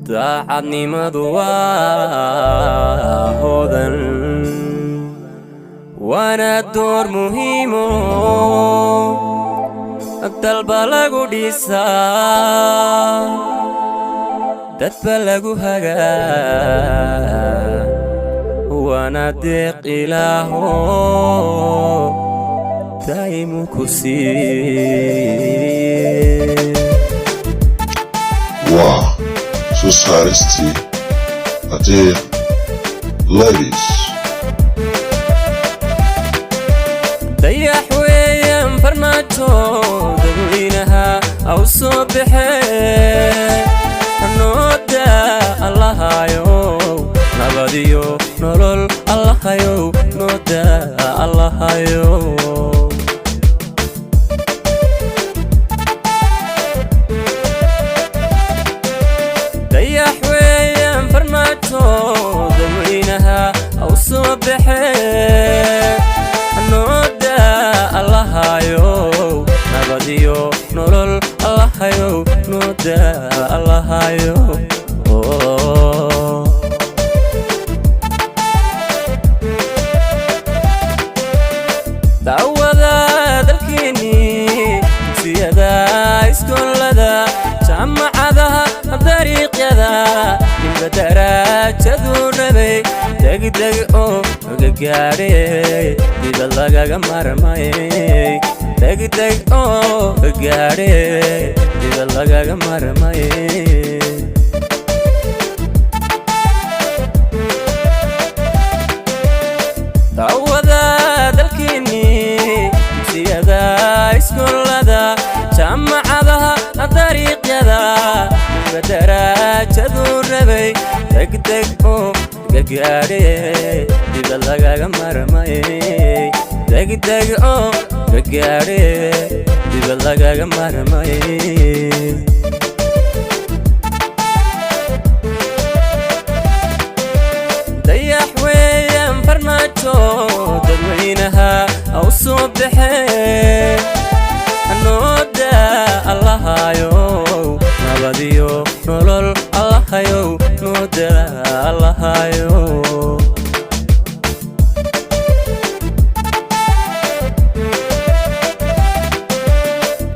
daacadnimadu waa hodan waana door muhiimo dalba lagu dhisaa dadba lagu hagaa waana deeq ilaaho daa'imu ku siiye waa soo saaristii Adeeq Ladies dayax weeyaan farmaajo dadweynaha aw soo baxee nooda allahayow nabadiyo nolol allahayow nooda allahayow dayax weeyaan farmaajo dadweynaha aw soo baxee nooda allahayow nabadiyo nolol allahayow nooda allahayow dawada dalkeeni siyada iskoolada jaamacadaha dariiqyada inba daraajadu rabay degdeg oo gaadhay dibad lagaga marmay degdeg oo gaadhay dibad lagaga marmay dawada dalkeeni siyada iskoolada jaamacadaha dariiqyada inba daraajadu rabay degdeg oo gaadhay dibad lagaga marmay degdeg oo gaadhay dibad lagaga marmay dayax weeyaan farmaajo dadweynaha aw soo baxee nooda allahayow nabadiyo nolol allahayow nooda allahayow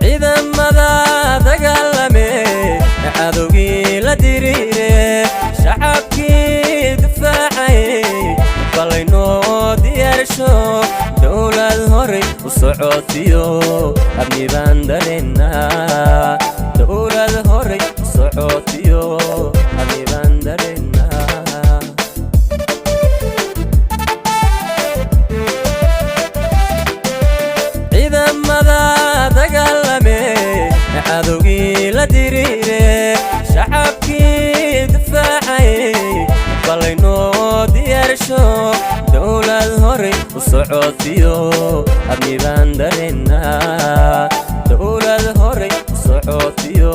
ciidamada dagaalame cadowgii la diriire shacabkii difaacay balaynoo diyaarsho dowlad horay u socotiyo amni baan dareennaa dowlad horay u socotiyo amni baan dareennaa ciidamada dagaalame cadowgii la diriire shacabkii difaacay balaynoo diyaarsho dowlad horay u socotiyo amni baan dareennaa dowlad horay u socotiyo